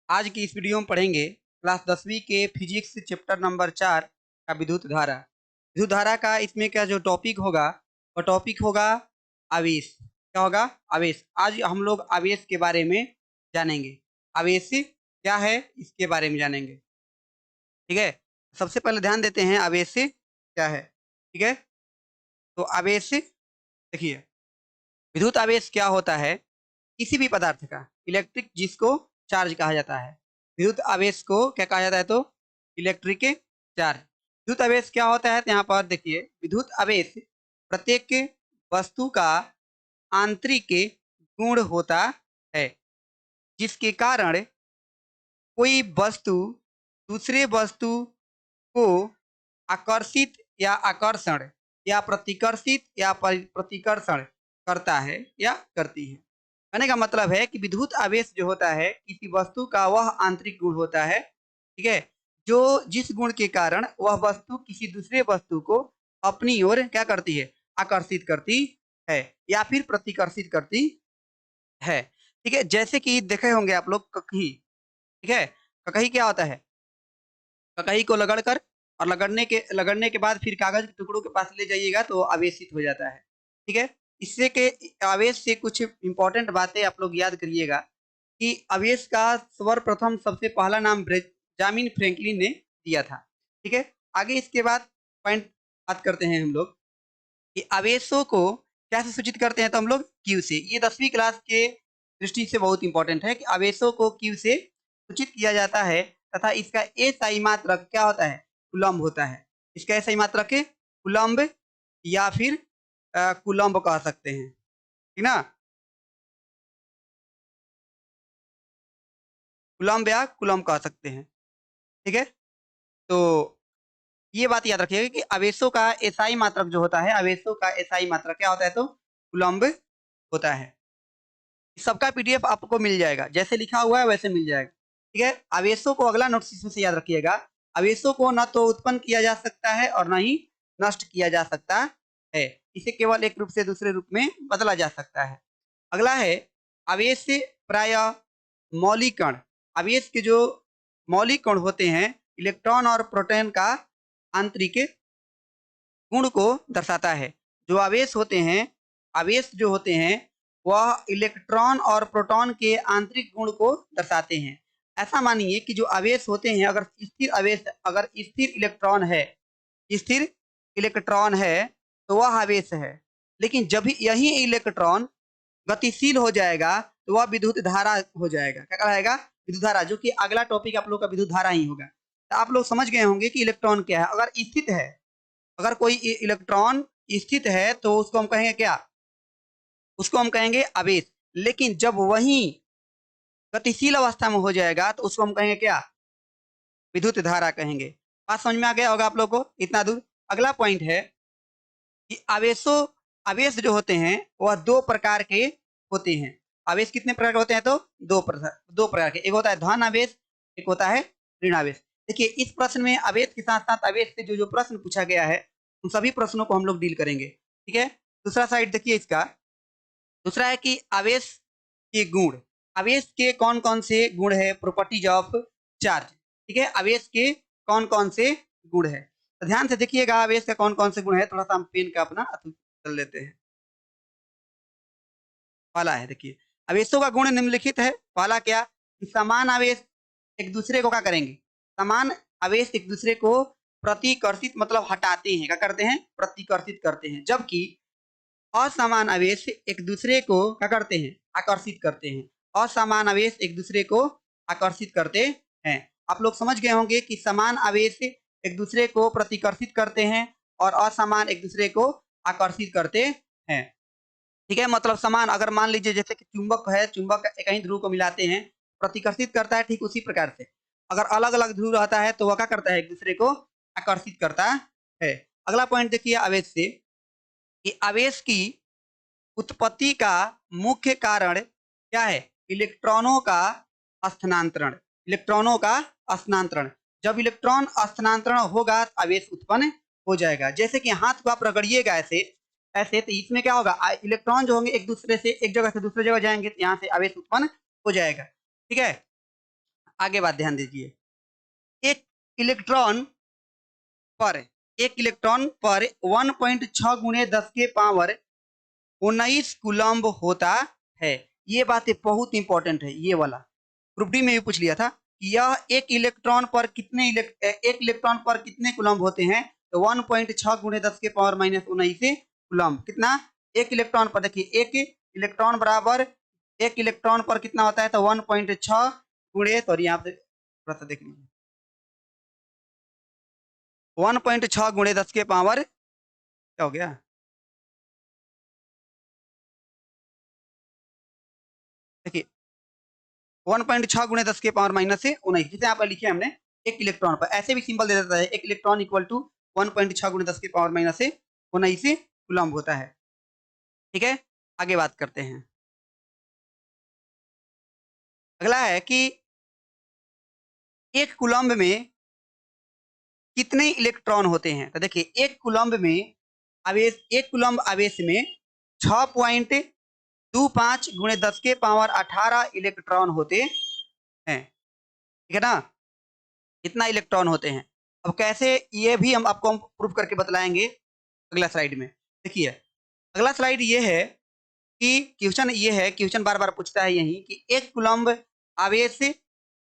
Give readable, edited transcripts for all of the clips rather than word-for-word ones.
आज की इस वीडियो में पढ़ेंगे क्लास 10वीं के फिजिक्स चैप्टर नंबर 4 का विद्युत धारा। विद्युत धारा का इसमें क्या जो टॉपिक होगा वो टॉपिक होगा आवेश। क्या होगा? आवेश। आज हम लोग आवेश के बारे में जानेंगे। आवेश क्या है इसके बारे में जानेंगे। ठीक है, सबसे पहले ध्यान देते हैं आवेश क्या है। ठीक है, तो आवेश देखिए, विद्युत आवेश क्या होता है? किसी भी पदार्थ का इलेक्ट्रिक जिसको चार्ज कहा जाता है। विद्युत आवेश को क्या कहा जाता है? तो इलेक्ट्रिक चार्ज। विद्युत आवेश क्या होता है? तो यहाँ पर देखिए, विद्युत आवेश प्रत्येक वस्तु का आंतरिक गुण होता है जिसके कारण कोई वस्तु दूसरे वस्तु को आकर्षित या आकर्षण या प्रतिकर्षित या प्रतिकर्षण करता है या करती है। कहने का मतलब है कि विद्युत आवेश जो होता है किसी वस्तु का वह आंतरिक गुण होता है। ठीक है, जो जिस गुण के कारण वह वस्तु किसी दूसरे वस्तु को अपनी ओर क्या करती है? आकर्षित करती है या फिर प्रतिकर्षित करती है। ठीक है, जैसे कि देखे होंगे आप लोग ककही। ठीक है, ककही क्या होता है? ककही को लगड़कर और लगड़ने के बाद फिर कागज के टुकड़ों के पास ले जाइएगा तो आवेशित हो जाता है। ठीक है, इससे के आवेश से कुछ इंपॉर्टेंट बातें आप लोग याद करिएगा कि आवेश का सर्वप्रथम सबसे पहला नाम बेंजामिन फ्रैंकलिन ने दिया था। ठीक है, आगे इसके बाद पॉइंट बात करते हैं हम लोग कि आवेशों को कैसे सूचित करते हैं। तो हम लोग क्यू से, ये 10वीं क्लास के दृष्टि से बहुत इंपॉर्टेंट है कि आवेशों को क्यू से सूचित किया जाता है तथा इसका एसआई मात्रक क्या होता है? कूलम्ब होता है। इसका एसआई मात्रक कूलम्ब या फिर कूलम्ब कह सकते हैं। ठीक ना, कूलम्ब या कूलम्ब कह सकते हैं। ठीक है, तो ये बात याद रखिएगा कि आवेशों का एसआई मात्रक जो होता है, आवेशों का एसआई मात्रक क्या होता है? तो कूलम्ब होता है। सबका पीडीएफ आपको मिल जाएगा, जैसे लिखा हुआ है वैसे मिल जाएगा। ठीक है, आवेशों को अगला नोट्स इसमें से याद रखिएगा। आवेशों को न तो उत्पन्न किया जा सकता है और न ही नष्ट किया जा सकता है। इसे केवल एक रूप से दूसरे रूप में बदला जा सकता है। अगला है आवेश प्राय मौलिक कण। आवेश के जो मौलिक कण होते हैं, इलेक्ट्रॉन और प्रोटॉन का आंतरिक गुण को दर्शाता है। जो आवेश होते हैं, आवेश जो होते हैं वह इलेक्ट्रॉन और प्रोटॉन के आंतरिक गुण को दर्शाते हैं। ऐसा मानिए कि जो आवेश होते हैं, अगर स्थिर आवेश, अगर स्थिर इलेक्ट्रॉन है, स्थिर इलेक्ट्रॉन है तो वह आवेश है। लेकिन जब यही इलेक्ट्रॉन गतिशील हो जाएगा तो वह विद्युत धारा हो जाएगा। क्या कहलाएगा? विद्युत धारा, जो कि अगला टॉपिक आप लोग का विद्युत धारा ही होगा। तो आप लोग समझ गए होंगे कि इलेक्ट्रॉन क्या है। अगर स्थित है, अगर कोई इलेक्ट्रॉन स्थित है तो उसको हम कहेंगे क्या? उसको हम कहेंगे आवेश। लेकिन जब वही गतिशील अवस्था में हो जाएगा तो उसको हम कहेंगे क्या? विद्युत धारा कहेंगे। बात समझ में आ गया होगा आप लोग को इतना दूर। अगला पॉइंट है कि आवेश जो होते हैं वह दो प्रकार के होते हैं। आवेश कितने प्रकार के होते हैं? तो दो प्रकार के। एक होता है धन आवेश, एक होता है ऋण आवेश। देखिए, इस प्रश्न में आवेश के साथ साथ आवेश से जो जो प्रश्न पूछा गया है उन सभी प्रश्नों को हम लोग डील करेंगे। ठीक है, दूसरा साइड देखिए इसका। दूसरा है कि आवेश के गुण। आवेश के कौन कौन से गुण है? Properties of charge. ठीक है, आवेश के कौन कौन से गुण है? तो ध्यान से देखिएगा आवेश का कौन कौन से गुण है। थोड़ा सा हम पेन का अपना कर लेते हैं। पहला है, देखिए, आवेशों का गुण निम्नलिखित है। पहला क्या? कि समान आवेश एक दूसरे को क्या करेंगे? समान आवेश एक दूसरे को प्रतिकर्षित मतलब हटाते हैं। क्या करते हैं? प्रतिकर्षित करते हैं। जबकि असमान आवेश एक दूसरे को क्या करते हैं? आकर्षित करते हैं। असमान आवेश एक दूसरे को आकर्षित करते हैं। आप लोग समझ गए होंगे कि समान आवेश एक दूसरे को प्रतिकर्षित करते हैं और असमान एक दूसरे को आकर्षित करते हैं। ठीक है, मतलब समान, अगर मान लीजिए जैसे कि चुंबक है, चुंबक एक ही ध्रुव को मिलाते हैं, प्रतिकर्षित करता है। ठीक उसी प्रकार से अगर अलग अलग ध्रुव रहता है तो वह क्या करता है? एक दूसरे को आकर्षित करता है। अगला पॉइंट देखिए आवेश से कि आवेश की उत्पत्ति का मुख्य कारण क्या है? इलेक्ट्रॉनों का स्थानांतरण। इलेक्ट्रॉनों का स्थानांतरण। जब इलेक्ट्रॉन स्थानांतरण होगा तो आवेश उत्पन्न हो जाएगा। जैसे कि हाथ को आप रगड़िएगा ऐसे ऐसे, तो इसमें क्या होगा? इलेक्ट्रॉन जो होंगे एक दूसरे से, एक जगह से दूसरे जगह जाएंगे तो यहाँ से आवेश उत्पन्न हो जाएगा। ठीक है, आगे बात ध्यान दीजिए। एक इलेक्ट्रॉन पर 1.6 गुणे 10 के पावर 19 कूलम्ब होता है। ये बात बहुत इंपॉर्टेंट है, ये वाला ग्रुप डी में भी पूछ लिया था कि यह एक इलेक्ट्रॉन पर कितने कूलम्ब होते हैं। तो 1.6 गुणे 10 के पावर -19 कूलम्ब, कितना, एक इलेक्ट्रॉन पर। देखिए एक इलेक्ट्रॉन बराबर एक इलेक्ट्रॉन पर कितना होता है, तो 1.6 गुणे, तो यहाँ पे थोड़ा सा देख लीजिए, 1.6 गुणे 10 के पावर क्या हो गया, देखिए 1.6 गुणे 10 के पावर -19, जिसे यहाँ पर लिखे हमने एक इलेक्ट्रॉन पर, ऐसे भी सिंबल दे देता है, एक इलेक्ट्रॉन इक्वल टू 1.6 गुणे 10 के पावर -19 कूलम्ब होता है। ठीक है, आगे बात करते हैं। अगला है कि एक कूलम्ब में कितने इलेक्ट्रॉन होते हैं। तो देखिए एक कूलम्ब आवेश में 6.25 गुणे 10 के पावर 18 इलेक्ट्रॉन होते हैं। ठीक है ना, इतना इलेक्ट्रॉन होते हैं। अब कैसे, ये भी हम आपको प्रूफ करके बतलाएंगे अगला स्लाइड में। देखिए अगला स्लाइड ये है कि क्वेश्चन बार बार पूछता है यही कि एक कूलम्ब आवेश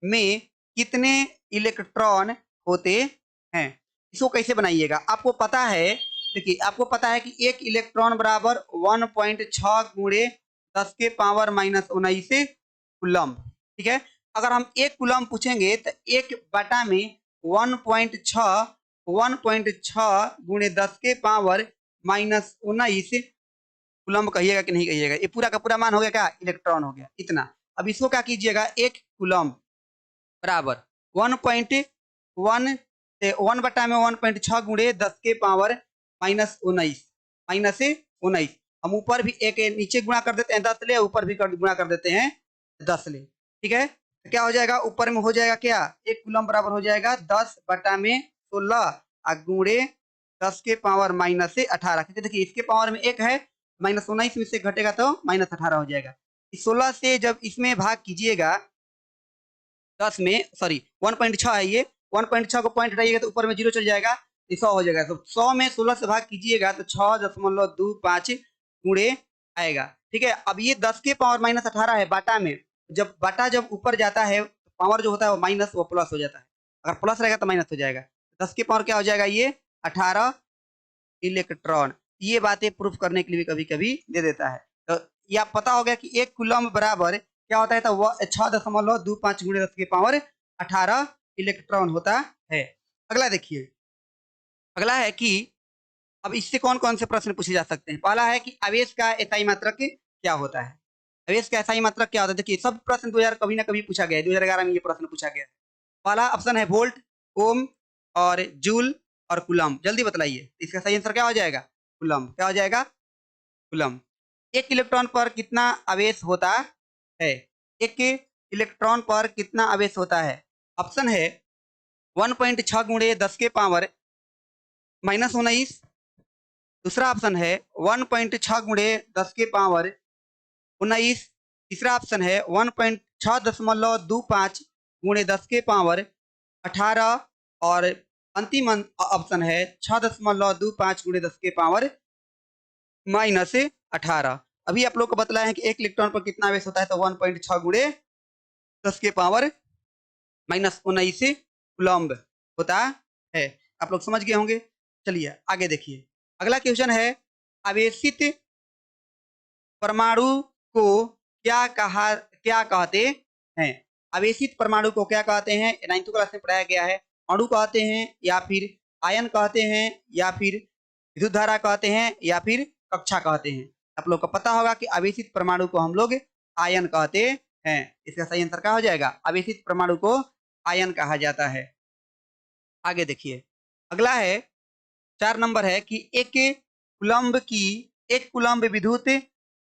में कितने इलेक्ट्रॉन होते हैं। इसको कैसे बनाइएगा, आपको पता है, देखिए आपको पता है कि एक इलेक्ट्रॉन बराबर 1.6 गुणे 10 के पावर -19 कूलम्ब। ठीक है, अगर हम एक कूलम्ब पूछेंगे तो एक बटा में 1.6 गुणे 10 के पावर -19 कूलम्ब कहिएगा कि नहीं कहिएगा। ये पूरा का पूरा मान हो गया क्या, इलेक्ट्रॉन हो गया इतना। अब इसको क्या कीजिएगा, एक कूलम्ब बराबर 1.1 से 1 बटा में 1.6 गुणे 10 के पावर -19 हम ऊपर भी एक नीचे गुणा कर देते हैं 10 ले, ऊपर भी गुणा कर देते हैं 10 ले। ठीक है, तो क्या हो जाएगा, ऊपर में हो जाएगा क्या, एक कूलम्ब बराबर हो जाएगा 10 बटा में 16 गुणे 10 के पावर -18, क्योंकि देखिए इसके पावर में एक है, -19 में से घटेगा तो -18 हो जाएगा। 16 से जब इसमें भाग कीजिएगा 10 में, सॉरी 1.6 है ये, 1.6 को पॉइंट हटाइएगा तो ऊपर में 0 चल जाएगा, 100 हो जाएगा। तो 100 में 16 से भाग कीजिएगा तो 6.25 गुणे आएगा। ठीक है, अब ये 10 के पावर -18 है बाटा में, जब बाटा जब ऊपर जाता है पावर जो होता है वो माइनस वो प्लस हो जाता है, अगर प्लस रहेगा तो माइनस हो जाएगा। 10 के पावर क्या हो जाएगा, ये 18 इलेक्ट्रॉन। ये बातें प्रूफ करने के लिए कभी कभी दे देता है। तो ये आप पता हो गया कि एक कूलम्ब बराबर क्या होता है, तो वह 6.25 गुणे 10 के पावर 18 इलेक्ट्रॉन होता है। अगला देखिए, अगला है कि अब इससे कौन कौन से प्रश्न पूछे जा सकते हैं। पहला है कि आवेश का एसआई मात्रक क्या होता है, आवेश का एसआई मात्रक क्या होता है। देखिए सब प्रश्न 2000 कभी ना कभी पूछा गया है, 2011 में ये प्रश्न पूछा गया है। पहला ऑप्शन है वोल्ट, ओम और जूल और कूलम्ब। जल्दी बतलाइए, इसका सही आंसर क्या हो जाएगा, कूलम्ब। क्या हो जाएगा, कूलम्ब। एक इलेक्ट्रॉन पर कितना आवेश होता है, एक इलेक्ट्रॉन पर कितना आवेश होता है। ऑप्शन है 1.6 गुणे 10 के पावर -19, दूसरा ऑप्शन है 1.6 गुणे 10 के पावर 19, तीसरा ऑप्शन है 1.625 गुणे 10 के पावर 18 और अंतिम ऑप्शन है 6.25 गुणे 10 के पावर -18। अभी आप लोग को बतलाया है कि एक इलेक्ट्रॉन पर कितना आवेश होता है, तो 1.6 गुणे 10 के पावर -19 कूलम्ब होता है। आप लोग समझ गए होंगे। चलिए आगे देखिए, अगला क्वेश्चन है आवेशित परमाणु को क्या कहते हैं। आवेशित परमाणु को क्या कहते हैं, 9th क्लास में पढ़ाया गया है। अणु कहते हैं या फिर आयन कहते हैं या फिर विद्युत धारा कहते हैं या फिर कक्षा कहते हैं। आप लोग को पता होगा कि आवेशित परमाणु को हम लोग आयन कहते हैं। इसका सही आंसर क्या हो जाएगा, आवेशित परमाणु को आयन कहा जाता है। आगे देखिए, अगला है 4 नंबर है कि एक कूलम्ब विद्युत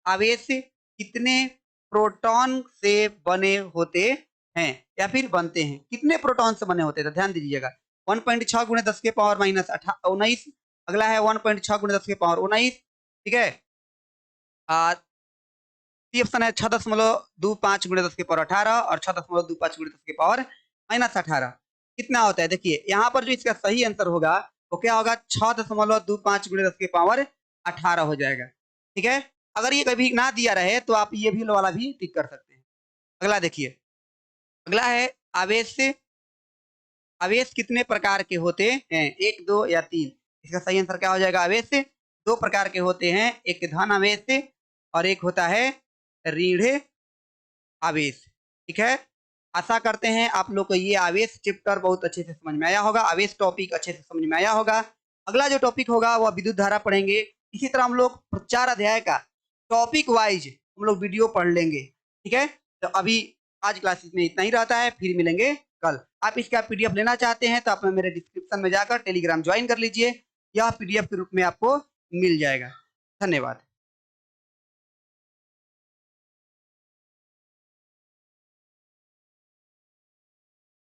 आवेश कितने प्रोटॉन से बने होते हैं या फिर बनते हैं, कितने प्रोटॉन से बने होते हैं। तो ध्यान दीजिएगा 1.6 गुणे 10 के पावर -19, अगला है 1.6 गुणे 10 के पावर 19। ठीक है, सी ऑप्शन है 6.25 गुणे 10 के पावर 18 और 6.25 गुणे 10 के पावर -18। कितना होता है देखिए, यहाँ पर जो इसका सही आंसर होगा वो क्या होगा, 6.25 गुणे 10 के पावर 18 हो जाएगा। ठीक है, अगर ये कभी ना दिया रहे तो आप ये भी वाला भी टिक कर सकते हैं। अगला देखिए, अगला है आवेश से। आवेश कितने प्रकार के होते हैं, 1, 2 या 3? इसका सही आंसर क्या हो जाएगा, आवेश से 2 प्रकार के होते हैं, एक धन आवेश से और एक होता है ऋण आवेश। ठीक है, आशा करते हैं आप लोग को ये आवेश चैप्टर बहुत अच्छे से समझ में आया होगा, आवेश टॉपिक अच्छे से समझ में आया होगा। अगला जो टॉपिक होगा वह विद्युत धारा पढ़ेंगे। इसी तरह हम लोग 4 अध्याय का टॉपिक वाइज हम लोग वीडियो पढ़ लेंगे। ठीक है, तो अभी आज क्लासेस में इतना ही रहता है, फिर मिलेंगे कल। आप इसका पीडीएफ लेना चाहते हैं तो आप मेरे डिस्क्रिप्शन में जाकर टेलीग्राम ज्वाइन कर लीजिए, यह पीडीएफ के रूप में आपको मिल जाएगा। धन्यवाद।